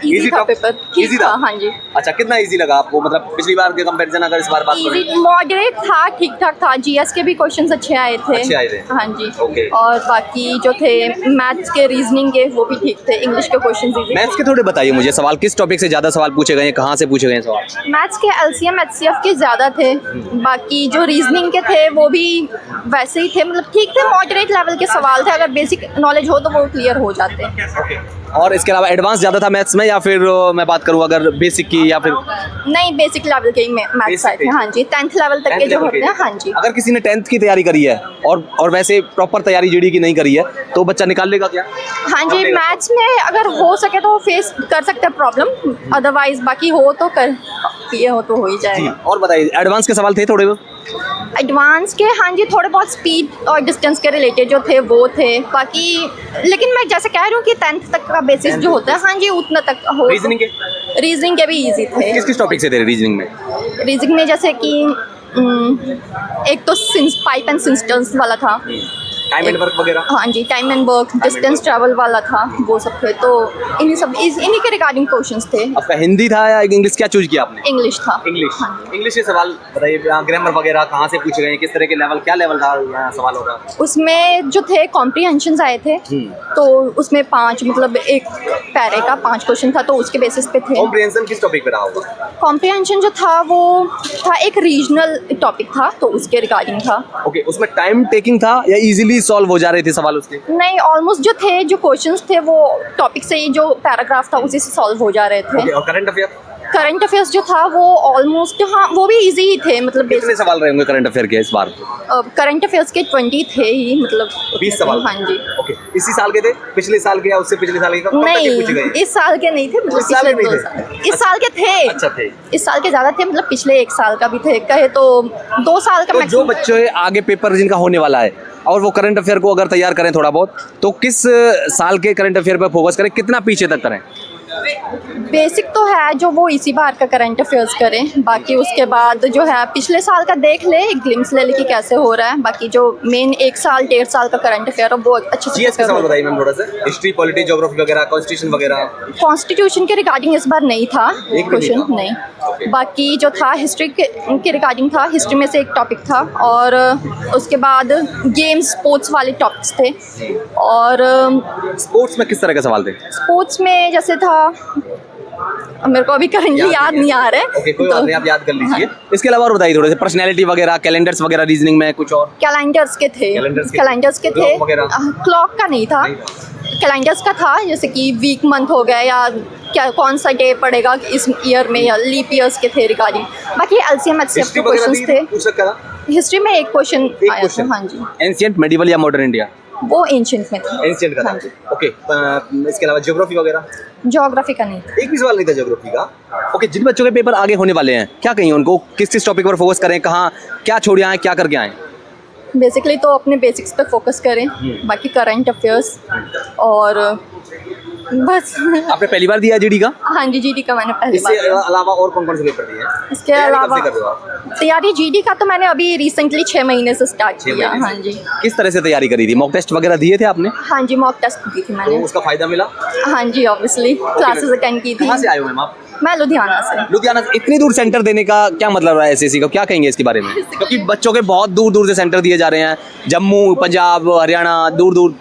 Easy था paper, easy था? हाँ जी। अच्छा, कितना इजी लगा आपको, मतलब पिछली बार के कंपैरिजन अगर इस बार बात करें? इजी मॉडरेट था, ठीक ठाक था। जीएस के भी क्वेश्चंस अच्छे आए थे। अच्छे आए थे? हाँ जी। ओके। और बाकी जो थे मैथ्स के, रीजनिंग के, वो भी ठीक थे। इंग्लिश के क्वेश्चंस इजी। मैथ्स के थोड़े बताइए मुझे, सवाल किस टॉपिक से ज़्यादा सवाल पूछे गए हैं, कहाँ से पूछे गए हैं सवाल? मैथ्स के एलसीएम एचसीएफ के ज़्यादा थे। बाकी जो रीजनिंग के थे वो भी वैसे ही थे, मतलब ठीक थे, मॉडरेट लेवल के सवाल थे। अगर बेसिक नॉलेज हो तो वो क्लियर हो जाते हैं। और इसके अलावा एडवांस ज़्यादा था मैथ्स में, या फिर मैं बात करूँ अगर बेसिक की, या फिर नहीं, बेसिक लेवल के ही मैथ्स आए थे। हाँ जी, 10th लेवल तक के जो होते हैं। हाँ जी। अगर किसी ने 10th की तैयारी करी है और वैसे प्रॉपर तैयारी जीडी की नहीं करी है, तो बच्चा निकाल लेगा क्या? हाँ जी, मैथ्स में अगर हो सके तो फेस कर सकते हैं प्रॉब्लम, अदरवाइज बाकी हो तो कर ये हो तो हो ही जाएगा। और बताइए, एडवांस के सवाल थे थोड़े बहुत? एडवांस के हाँ जी, थोड़े बहुत स्पीड और डिस्टेंस के रिलेटेड जो थे वो थे। बाकी लेकिन मैं जैसे कह रही हूँ कि 10th तक का बेसिस जो होता है, हाँ जी, उतना तक हो। रीजनिंग के? रीजनिंग के भी इजी थे। किस किस टॉपिक से थे रीजनिंग में? रीजनिंग में जैसे कि एक तो पाइप एंड सिस्टम्स वाला था। टाइम एंड वर्क वगैरह? हाँ जी, time and work, distance travel वाला था, वो सब थे। तो इन्हीं के रिगार्डिंग क्वेश्चंस थे। आपका हिंदी था या इंग्लिश, क्या चूज किया आपने? इंग्लिश था। इंग्लिश। इंग्लिश के सवाल बताइए, ग्रामर वगैरह कहाँ से पूछे गए हैं, किस तरह के लेवल, क्या लेवल था यहाँ सवाल होगा? उसमें जो थे कॉम्प्रीहेंशंस आए थे, तो उसमें 5, मतलब एक पैरे का 5 क्वेश्चन था, तो उसके बेसिस पे थे। कॉम्प्रिहेंशन किस टॉपिक पे रहा होगा? कॉम्प्रीहेंशन जो था वो था एक रीजनल टॉपिक था, तो उसके रिगार्डिंग था। ओके, उसमें टाइम टेकिंग था या इजीली सॉल्व हो जा रहे थे सवाल उसके? नहीं, ऑलमोस्ट जो थे, जो क्वेश्चंस थे वो टॉपिक से ही, जो पैराग्राफ था उसी से सॉल्व हो जा रहे थे। ओके, और करंट अफेयर? करंट अफेयर्स जो था वो ऑलमोस्ट, हाँ, वो भी इजी ही थे। मतलब कितने सवाल रहे होंगे करंट अफेयर के इस बार? करंट अफेयर्स के 20 थे ही, मतलब 20 सवाल? हाँ जी। ओके, इसी साल के थे, पिछले साल के या उससे पिछले साल के? कब तक के पूछे गए? नहीं, इस साल के नहीं थे, मतलब इस साल पिछले के नहीं 2 थे? साल। इस साल के थे। अच्छा थे। इस साल के ज़्यादा थे, मतलब पिछले 1 साल का भी थे, कहे तो 2 साल का तो जो मैक्सिमम। बच्चे आगे पेपर जिनका होने वाला है और वो करंट अफेयर को अगर तैयार करें थोड़ा बहुत, तो किस साल के करंट अफेयर पर फोकस करें, कितना पीछे तक करें? बेसिक तो है जो वो इसी बार का करंट अफेयर्स करें। बाकी उसके बाद जो है पिछले साल का देख ले, एक ग्लिम्स ले ले कि कैसे हो रहा है। बाकी जो मेन 1 साल 1.5 साल का करंट अफेयर है वो अच्छे से। जीएस के सवाल बताइए मैम थोड़ा सा, हिस्ट्री, पॉलिटी, ज्योग्राफी वगैरह, कॉन्स्टिट्यूशन वगैरह। कॉन्स्टिट्यूशन के रिगार्डिंग इस बार नहीं था क्वेश्चन, था? नहीं। बाकी जो था हिस्ट्री के रिगार्डिंग था, हिस्ट्री में से एक टॉपिक था। और उसके बाद गेम्स, स्पोर्ट्स वाले टॉपिक्स थे। और स्पोर्ट्स में किस तरह के सवाल थे? स्पोर्ट्स में जैसे था, मेरे को अभी करंटली याद नहीं आ रहा है। ओके, कोई बात नहीं, आप याद कर लीजिए। इसके अलावा और बताइए थोड़े से, पर्सनैलिटी वगैरह, कैलेंडर्स वगैरह, रीजनिंग में कुछ और? कैलेंडर्स के थे। कैलेंडर्स के थे। क्लॉक का नहीं था, कैलेंडर्स का था। जैसे कि वीक मंथ हो गया, या क्या कौन सा डे पड़ेगा इस ईयर में, या लीप ईयर्स के थे रिगार्डिंग। बाकी एलसीएम एचसीएफ के क्वेश्चंस थे। हिस्ट्री में एक क्वेश्चन आया था। हाँ जी। एंशिएंट, मेडिवल या मॉडर्न इंडिया? वो एंशिएंट में था। एंशिएंट का था। हाँ जी। ओके, इसके अलावा ज्योग्राफी वगैरह? ज्योग्राफी का नहीं। एक भी सवाल नहीं था ज्योग्राफी का। ओके, जिन बच्चों के पेपर आगे होने वाले हैं, क्या कहेंगे उनको, किस किस टॉपिक पर फोकस करें, कहाँ क्या छोड़ आए, क्या करके आए? बेसिकली तो अपने बेसिक्स पे फोकस करें, बाकी करंट अफेयर्स और बस। आपने पहली बार दिया जीडी का? हाँ जी, जीडी का मैंने पहली बार इसके दिया। अलावा और कौन कौन से पेपर दिए हैं? इसके अलावा तैयारी जीडी का तो मैंने अभी रिसेंटली 6 महीने से स्टार्ट किया। हाँ जी। किस तरह से तैयारी करी थी? मॉक टेस्ट वगैरह दिए थे आपने? हाँ जी, मॉक टेस्ट दी थी मैंने। तो उसका फायदा मिला? हाँ जी, ऑब्वियसली क्लासेस अटेंड की थी। कहाँ से आए हो मैम आप? मैं लुधियाना से। लुधियाना से? इतनी दूर सेंटर देने का क्या मतलब रहा है एसएससी का, क्या कहेंगे इसके बारे में? क्योंकि बच्चों के बहुत दूर दूर से सेंटर दिए जा रहे हैं, जम्मू, पंजाब, हरियाणा, दूर दूर।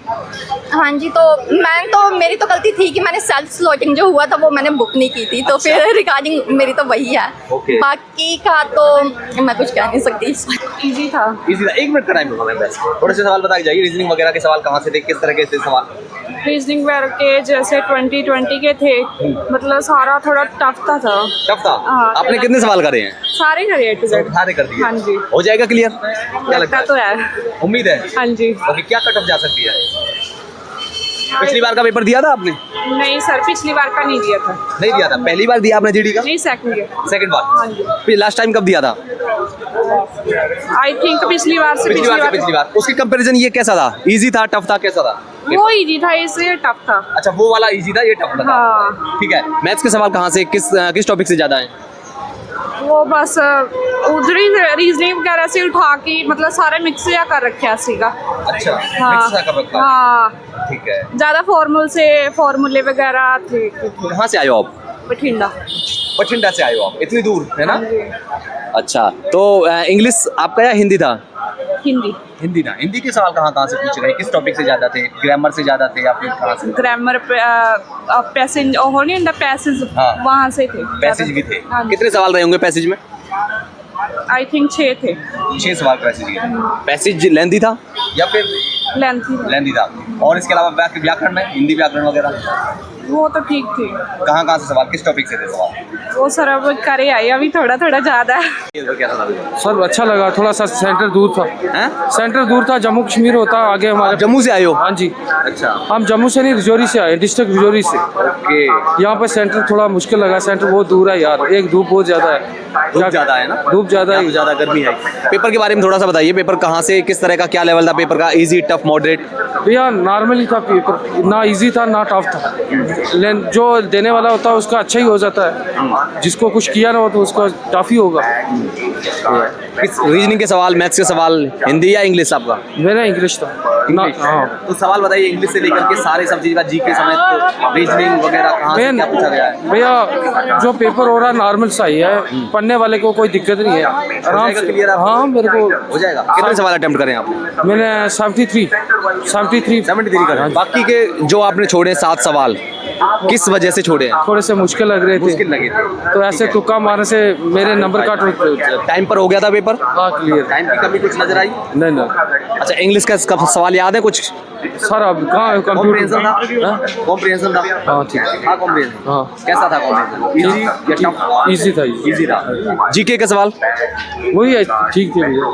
हाँ जी, तो मेरी तो गलती थी कि मैंने सेल्फ स्लॉटिंग जो हुआ था वो मैंने बुक नहीं की थी। तो अच्छा। फिर रिगार्डिंग मेरी तो वही है। ओके। बाकी का तो मैं कुछ कह नहीं सकती। इजी था। इजी था। 1 मिनट का टाइम होगा मैम बस। थोड़े से सवाल बता के जाइए, रीजनिंग वगैरह के सवाल कहाँ से थे, किस तरह के थे सवाल? रीजनिंग वगैरह के जैसे 2020 के थे, मतलब सारा थोड़ा टफ था। टफ था? हाँ, आपने कितने सवाल करे हैं? सारे करे टू जेड। सारे कर दिए? हाँ जी। हो जाएगा क्लियर? क्या लगता तो है, उम्मीद है? हाँ जी। ओके, क्या कट ऑफ जा सकती है? पिछली बार का पेपर दिया था आपने? नहीं सर, पिछली बार का नहीं दिया था। नहीं दिया था? पहली बार दिया आपने जीडी का? नहीं, सेकंड ईयर। सेकंड बार? हाँ जी। फिर लास्ट टाइम कब दिया था? आई थिंक पिछली बार से पिछली बार। उसकी कंपैरिजन ये कैसा था? इजी था, टफ था, कैसा था? वो इजी था, इससे टफ था। अच्छा, वो वाला इजी था, ये टफ था। हाँ। ठीक है। मैथ्स के सवाल कहाँ से, किस टॉपिक से ज्यादा है? वो बस उधर ही रीजनिंग वगैरह से उठा के, मतलब सारे मिक्स या कर रखा सीगा। अच्छा, हाँ। मिक्स सा कर रखा। हाँ। ठीक है। ज़्यादा फॉर्मूले वगैरह थे। कहाँ से आए हो आप? बठिंडा। बठिंडा से आए हो आप, इतनी दूर है ना? अच्छा, तो इंग्लिश आपका या हिंदी था? हिंदी। हिंदी ना, हिंदी के सवाल कहाँ से पूछ रहे हैं? किस टॉपिक से ज़्यादा थे? ग्रामर से ज़्यादा थे या फिर कहाँ से? ग्रामर पे पैसेज हो नहीं होता पैसेज, हाँ। वहाँ से थे। पैसेज भी थे। हाँ जी। कितने सवाल रहे होंगे पैसेज में? आई थिंक 6 थे। 6 सवाल पैसेज के। पैसेज लेंथी था या फिर लेंथी। लेंथी था? और इसके अलावा व्याकरण में, हिंदी व्याकरण वगैरह वो तो ठीक थी। कहाँ से सवाल, किस टॉपिक से थे सवाल? वो सर अब करे आई, अभी थोड़ा ज़्यादा है। कैसा था? सर अच्छा लगा, थोड़ा सा सेंटर दूर था। हैं? सेंटर दूर था, जम्मू कश्मीर होता आगे हमारे। जम्मू से आए हो? हाँ जी, अच्छा, हम जम्मू से नहीं, रजौरी से आए, डिस्ट्रिक्ट रजौरी से। ओके। यहाँ पे सेंटर थोड़ा मुश्किल लगा, सेंटर बहुत दूर है यार, एक धूप बहुत ज़्यादा है। धूप ज़्यादा है ना? धूप ज़्यादा यहाँ है। तो ज़्यादा गर्मी है। पेपर के बारे में थोड़ा सा बताइए, पेपर कहाँ से, किस तरह का, क्या लेवल था पेपर का? Easy, tough, moderate? भैया नॉर्मली था पेपर, ना इजी था ना टफ था, लेकिन जो देने वाला होता है उसका अच्छा ही हो जाता है, जिसको कुछ किया ना हो तो उसका टफ ही होगा। किस रीजनिंग के सवाल, मैथ्स के सवाल, हिंदी या इंग्लिश आपका? मेरा इंग्लिश था ना। इंग्लिश? हाँ तो सवाल बताइए इंग्लिश से लेकर के सारे सब चीज़ का, जीके समेत रीजनिंग वगैरह कहाँ से क्या पूछा गया है? भैया जो पेपर हो रहा है नॉर्मल सा ही है, पढ़ने वाले को कोई दिक्कत नहीं है, आराम से। क्लियर है? हाँ मेरे को हो जाएगा। कितने सवाल अटेम्प्ट करें आप? मैंने 73 करें। बाकी के जो आपने छोड़े 7 सवाल, किस वजह से छोड़े हैं? थोड़े से मुश्किल लग रहे थे, मुश्किल लगे थे तो ऐसे तुक्का मारने से मेरे नंबर काट होते। टाइम पर हो गया था पेपर? हाँ क्लियर। टाइम की कमी कुछ नजर आई? नहीं नहीं अच्छा, इंग्लिश का सवाल याद है कुछ? सर अब कहाँ कॉम्प्रिहेंशन कंप्यूटर। था? कॉम्प्रिहेंशन था? हाँ ठीक। हाँ कॉम्प्रिहेंशन। हाँ कैसा था कॉम्प्रिहेंशन? इजी या टफ? इजी था। इजी था। जीके का सवाल? वही है, ठीक थे भैया।